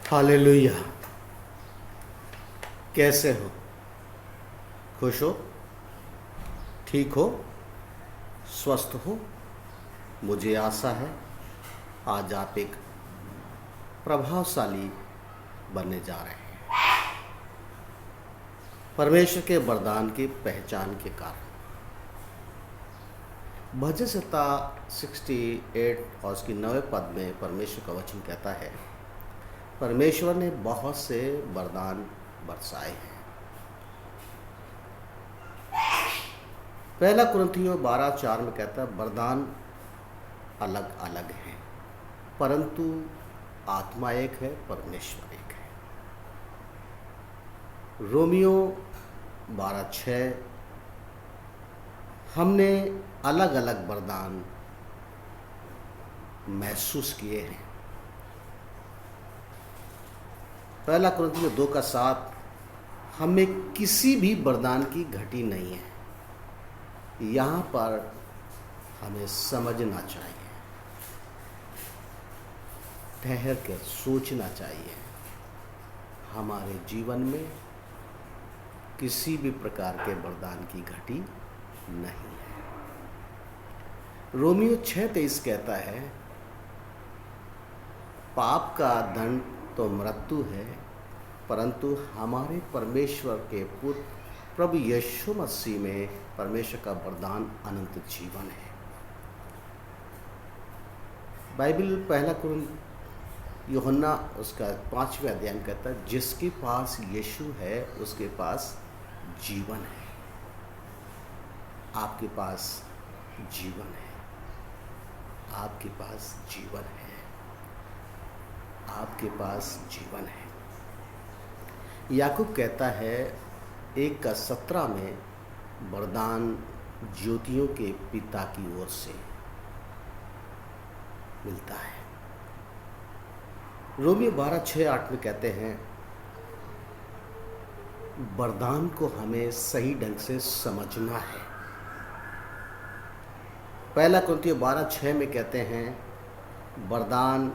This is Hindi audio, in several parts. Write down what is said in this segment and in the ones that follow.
हालेलुया। कैसे हो? खुश हो? ठीक हो? स्वस्थ हो? मुझे आशा है आज आप एक प्रभावशाली बनने जा रहे हैं परमेश्वर के वरदान की पहचान के कारण। भजन संहिता 68 और उसकी 9वें पद में परमेश्वर का वचन कहता है, परमेश्वर ने बहुत से वरदान बरसाए हैं। पहला कुरिन्थियों 12:4 में कहता है, वरदान अलग अलग हैं परंतु आत्मा एक है, परमेश्वर एक है। रोमियो 12:6, हमने अलग अलग वरदान महसूस किए हैं। पहला कुरिन्थियों 2:7, हमें किसी भी वरदान की घटी नहीं है। यहाँ पर हमें समझना चाहिए, ठहर कर सोचना चाहिए। हमारे जीवन में किसी भी प्रकार के वरदान की घटी नहीं है। रोमियो 6:23 कहता है, पाप का दंड तो मृत्यु है परंतु हमारे परमेश्वर के पुत्र प्रभु यीशु मसीह में परमेश्वर का वरदान अनंत जीवन है। बाइबल पहला कुरिन्थियों यूहन्ना उसका 5वें अध्याय में कहता है, जिसके पास यीशु है उसके पास जीवन है। आपके पास जीवन है, आपके पास जीवन है, आपके पास जीवन है। याकूब कहता है 1:17 में, वरदान ज्योतियों के पिता की ओर से मिलता है। रोमियो 12:6-8 में कहते हैं, वरदान को हमें सही ढंग से समझना है। पहला कुरिन्थियों 12:6 में कहते हैं, वरदान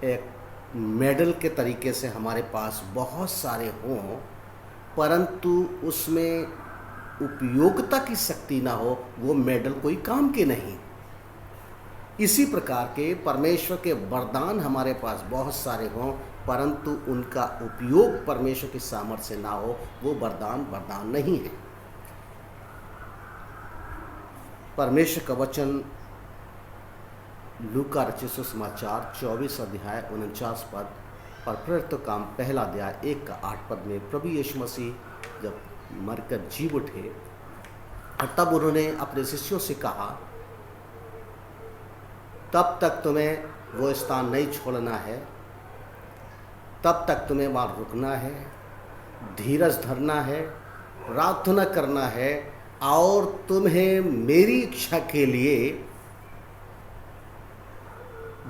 एक मेडल के तरीके से हमारे पास बहुत सारे हों परंतु उसमें उपयोगिता की शक्ति ना हो, वो मेडल कोई काम के नहीं। इसी प्रकार के परमेश्वर के वरदान हमारे पास बहुत सारे हों परंतु उनका उपयोग परमेश्वर की सामर्थ्य से ना हो, वो वरदान नहीं है। परमेश्वर का वचन लूका रचित सुसमाचार 24 अध्याय 49 पद और प्रेरितों काम पहला अध्याय 1:8 में, प्रभु यीशु मसीह जब मरकर जी उठे और तब उन्होंने अपने शिष्यों से कहा, तब तक तुम्हें वो स्थान नहीं छोड़ना है, तब तक तुम्हें वहाँ रुकना है, धीरज धरना है, प्रार्थना करना है और तुम्हें मेरी इच्छा के लिए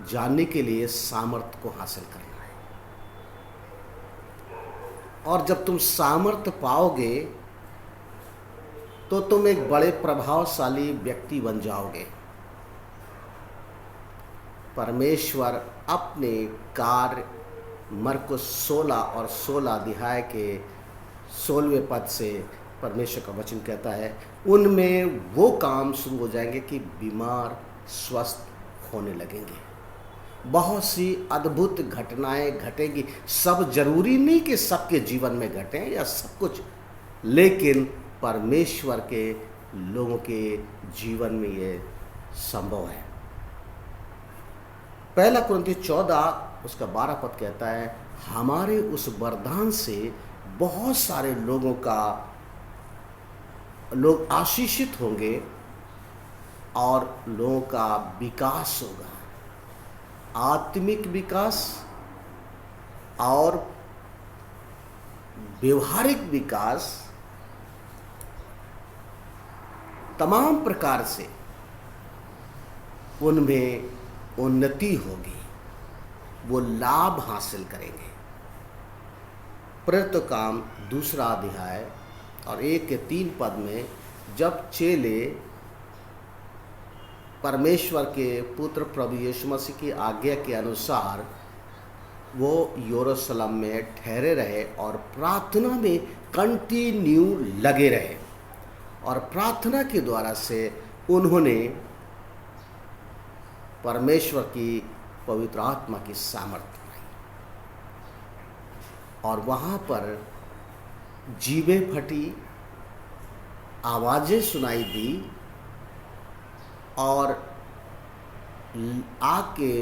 जानने के लिए सामर्थ्य को हासिल करना है। और जब तुम सामर्थ्य पाओगे तो तुम एक बड़े प्रभावशाली व्यक्ति बन जाओगे। परमेश्वर अपने कार्य मरकुस 16 और 16 अध्याय के 16वें पद से परमेश्वर का वचन कहता है, उनमें वो काम शुरू हो जाएंगे कि बीमार स्वस्थ होने लगेंगे। बहुत सी अद्भुत घटनाएं घटेंगी। सब जरूरी नहीं कि सबके जीवन में घटें या सब कुछ, लेकिन परमेश्वर के लोगों के जीवन में ये संभव है। पहला कुरिन्थियों 14 उसका 12 पद कहता है, हमारे उस वरदान से बहुत सारे लोग आशीषित होंगे और लोगों का विकास होगा, आत्मिक विकास और व्यवहारिक विकास, तमाम प्रकार से उनमें उन्नति होगी, वो लाभ हासिल करेंगे। प्रेरितों काम 2 अध्याय और 1-3 पद में, जब चेले परमेश्वर के पुत्र प्रभु यीशु मसीह की आज्ञा के अनुसार वो यरूशलेम में ठहरे रहे और प्रार्थना में कंटिन्यू लगे रहे, और प्रार्थना के द्वारा से उन्होंने परमेश्वर की पवित्र आत्मा की सामर्थ्य पाई, और वहाँ पर जीभें फटी, आवाज़ें सुनाई दी, और आके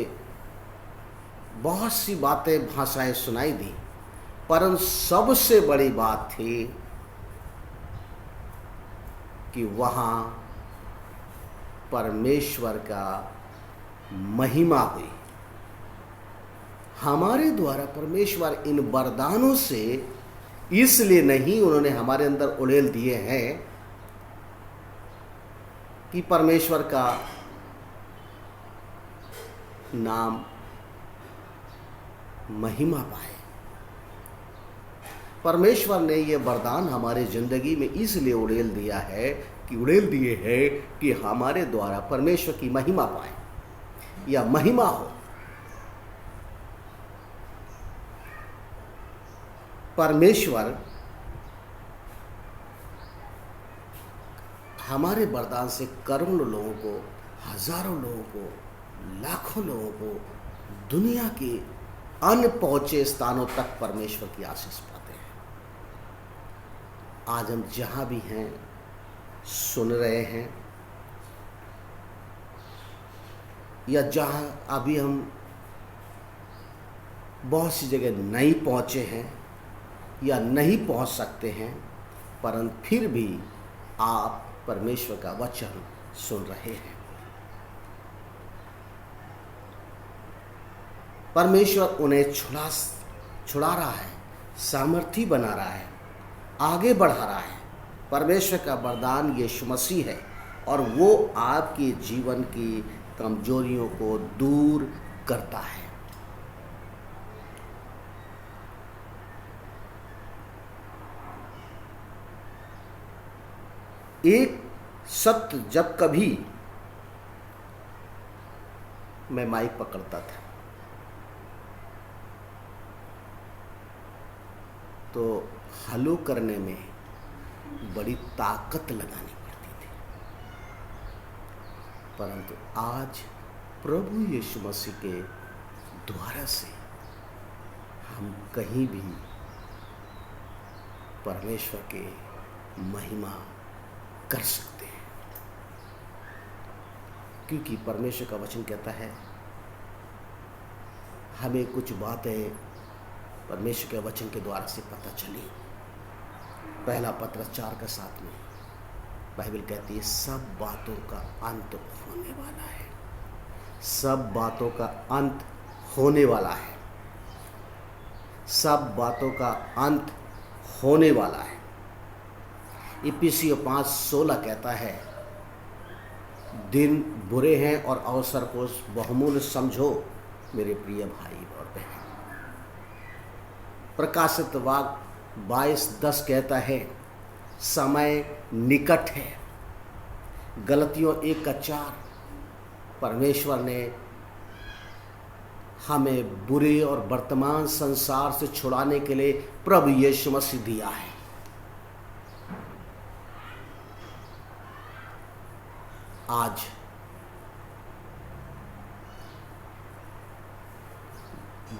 बहुत सी बातें, भाषाएं सुनाई दी, परंतु सबसे बड़ी बात थी कि वहाँ परमेश्वर का महिमा हुई। हमारे द्वारा परमेश्वर इन वरदानों से इसलिए नहीं उन्होंने हमारे अंदर उड़ेल दिए हैं कि परमेश्वर का नाम महिमा पाए। परमेश्वर ने ये वरदान हमारे ज़िंदगी में इसलिए उड़ेल दिया है कि हमारे द्वारा परमेश्वर की महिमा पाए या महिमा हो। परमेश्वर हमारे वरदान से करोड़ों लोगों को, हजारों लोगों को, लाखों लोगों को दुनिया के अनपहुंचे स्थानों तक परमेश्वर की आशीष पाते हैं। आज हम जहां भी हैं, सुन रहे हैं, या जहां अभी हम बहुत सी जगह नहीं पहुंचे हैं या नहीं पहुंच सकते हैं, परंतु फिर भी आप परमेश्वर का वचन सुन रहे हैं। परमेश्वर उन्हें छुड़ा रहा है, सामर्थी बना रहा है, आगे बढ़ा रहा है। परमेश्वर का वरदान यीशु मसीह है, और वो आपके जीवन की कमजोरियों को दूर करता है। एक सत्य, जब कभी मैं माइक पकड़ता था तो हलो करने में बड़ी ताकत लगानी पड़ती थी, परंतु आज प्रभु यीशु मसीह के द्वारा से हम कहीं भी परमेश्वर के महिमा कर सकते हैं, क्योंकि परमेश्वर का वचन कहता है हमें कुछ बातें परमेश्वर के वचन के द्वारा से पता चली। पहला पत्रस 4:7 में बाइबल कहती है सब बातों का अंत होने वाला है। सब बातों का अंत होने वाला है। सब बातों का अंत होने वाला है। इफिसियों 5:16 कहता है दिन बुरे हैं और अवसर को बहुमूल्य समझो मेरे प्रिय भाई और बहन। प्रकाशित वाक्य 22:10 कहता है समय निकट है। गलतियों 1:4 परमेश्वर ने हमें बुरे और वर्तमान संसार से छुड़ाने के लिए प्रभु यीशु मसीह दिया है। आज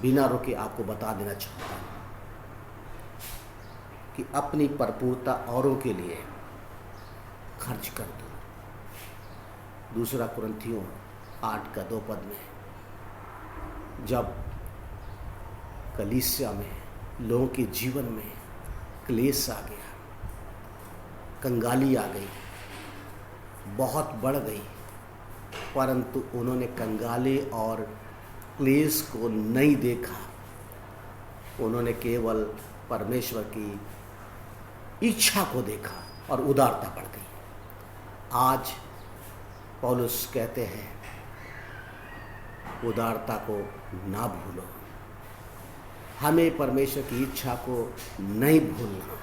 बिना रुके आपको बता देना चाहता हूं कि अपनी भरपूरता औरों के लिए खर्च कर दो। 2 कुरिन्थियों 8:2 में जब कलीसिया में लोगों के जीवन में क्लेश आ गया, कंगाली आ गई, बहुत बढ़ गई, परंतु उन्होंने कंगाली और क्लेश को नहीं देखा। उन्होंने केवल परमेश्वर की इच्छा को देखा और उदारता बढ़ गई। आज पौलुस कहते हैं उदारता को ना भूलो। हमें परमेश्वर की इच्छा को नहीं भूलना,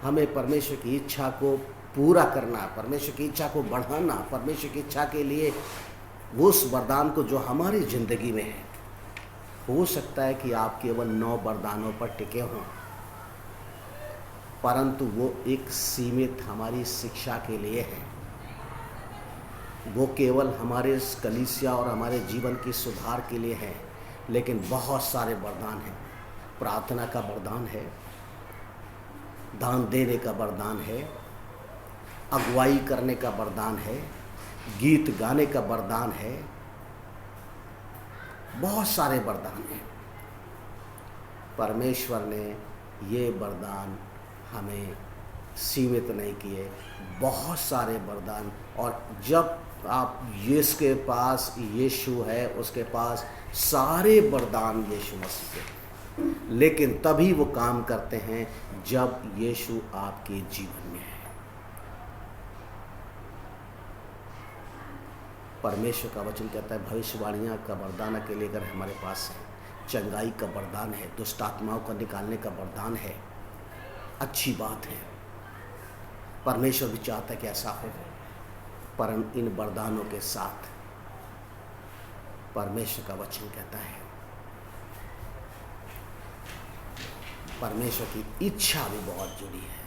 हमें परमेश्वर की इच्छा को पूरा करना, परमेश्वर की इच्छा को बढ़ाना, परमेश्वर की इच्छा के लिए उस वरदान को जो हमारी ज़िंदगी में है हो सकता है कि आप केवल 9 वरदानों पर टिके हों, परंतु वो एक सीमित हमारी शिक्षा के लिए है। वो केवल हमारे कलीसिया और हमारे जीवन की सुधार के लिए है। लेकिन बहुत सारे वरदान हैं। प्रार्थना का वरदान है, दान देने का वरदान है, अगुवाई करने का वरदान है, गीत गाने का वरदान है, बहुत सारे वरदान हैं। परमेश्वर ने ये वरदान हमें सीमित नहीं किए, बहुत सारे वरदान। और जब आप यीशु के पास यीशु है, उसके पास सारे वरदान यीशु मसीह के, लेकिन तभी वो काम करते हैं जब यीशु आपके जीवन में है। परमेश्वर का वचन कहता है भविष्यवाणियाँ का वरदान के लिए अगर हमारे पास है, चंगाई का वरदान है, दुष्ट आत्माओं को निकालने का वरदान है, अच्छी बात है। परमेश्वर भी चाहता है कि ऐसा हो, पर इन वरदानों के साथ परमेश्वर का वचन कहता है परमेश्वर की इच्छा भी बहुत जुड़ी है।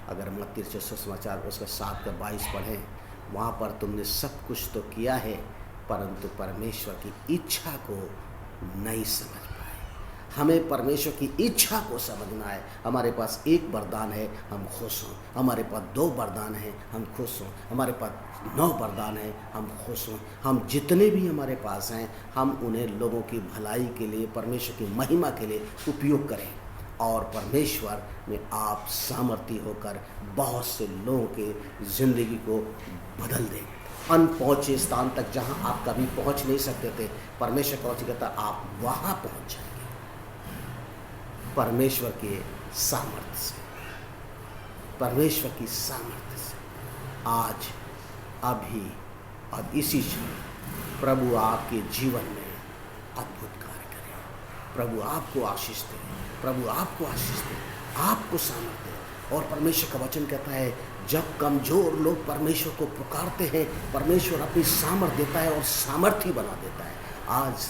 अगर मत्ती सुसमाचार उसका 7:22 पढ़ें, वहाँ पर तुमने सब कुछ तो किया है, परंतु परमेश्वर की इच्छा को नहीं समझ पाए। हमें परमेश्वर की इच्छा को समझना है। हमारे पास एक वरदान है, हम खुश हों। हमारे पास 2 वरदान हैं, हम खुश हों। हमारे पास 9 वरदान हैं, हम खुश हों। हम जितने भी हमारे पास हैं, हम उन्हें लोगों की भलाई के लिए, परमेश्वर की महिमा के लिए उपयोग करें, और परमेश्वर में आप सामर्थ्य होकर बहुत से लोगों के ज़िंदगी को बदल दें। अनपहुँचे स्थान तक जहाँ आप कभी पहुँच नहीं सकते थे, परमेश्वर का वचन कहता आप वहाँ पहुँच जाएंगे परमेश्वर के सामर्थ्य से। परमेश्वर की सामर्थ्य से आज, अभी, अब इसी क्षण प्रभु आपके जीवन में अद्भुत कार्य करें। प्रभु आपको आशीष दे, प्रभु आपको आशीष दे, आपको सामर्थ्य दे। और परमेश्वर का वचन कहता है जब कमजोर लोग परमेश्वर को पुकारते हैं, परमेश्वर अपनी सामर्थ्य देता है और सामर्थ्य बना देता है। आज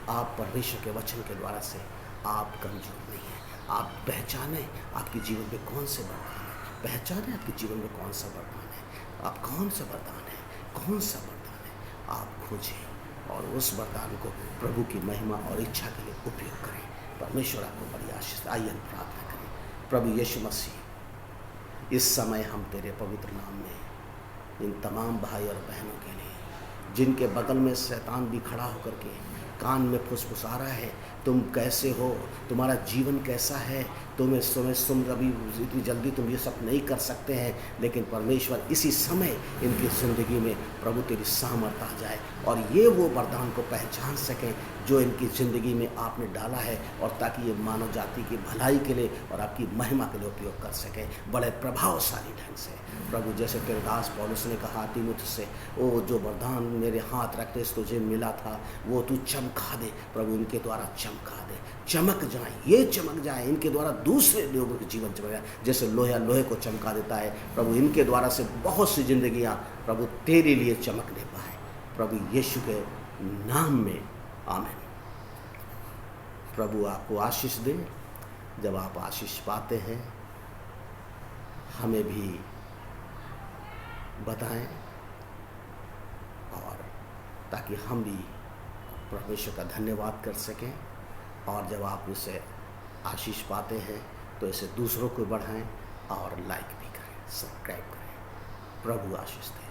आप परमेश्वर के वचन के द्वारा से आप कमजोर नहीं हैं। आप पहचानें आपके जीवन में कौन से वरदान है, पहचानें आपके जीवन में कौन सा वरदान है, आप कौन सा वरदान है, कौन सा वरदान है, आप खोजें और उस वरदान को प्रभु की महिमा और इच्छा के लिए उपयोग करें। परमेश्वर आपको बड़ी आशीष। आइए हम प्रार्थना करें। प्रभु यीशु मसीह, इस समय हम तेरे पवित्र नाम में इन तमाम भाई और बहनों के लिए जिनके बगल में शैतान भी खड़ा होकर के कान में फुसफुसा रहा है, तुम कैसे हो, तुम्हारा जीवन कैसा है, तुम अभी इतनी जल्दी तुम ये सब नहीं कर सकते हैं, लेकिन परमेश्वर इसी समय इनकी ज़िंदगी में प्रभु तेरी सामर्थ आ जाए और ये वो वरदान को पहचान सकें जो इनकी ज़िंदगी में आपने डाला है, और ताकि ये मानव जाति की भलाई के लिए और आपकी महिमा के लिए उपयोग कर सकें बड़े प्रभावशाली ढंग से। प्रभु जैसे तेरे दास पौलुस ने कहा तीमुथियुस से, ओ जो वरदान मेरे हाथ रखते से तुझे मिला था वो तू चमका दे। प्रभु इनके द्वारा चमका दे, चमक जाए, ये चमक जाए, इनके द्वारा दूसरे लोगों के जीवन चमक जाए। जैसे लोहा लोहे को चमका देता है, प्रभु इनके द्वारा से बहुत सी जिंदगियां प्रभु तेरे लिए चमकने पाए। प्रभु यीशु के नाम में आमीन। प्रभु आपको आशीष दे। जब आप आशीष पाते हैं हमें भी बताएं, और ताकि हम भी परमेश्वर का धन्यवाद कर सकें। और जब आप इसे आशीष पाते हैं तो इसे दूसरों को बढ़ाएं और लाइक भी करें, सब्सक्राइब करें। प्रभु आशीष दे।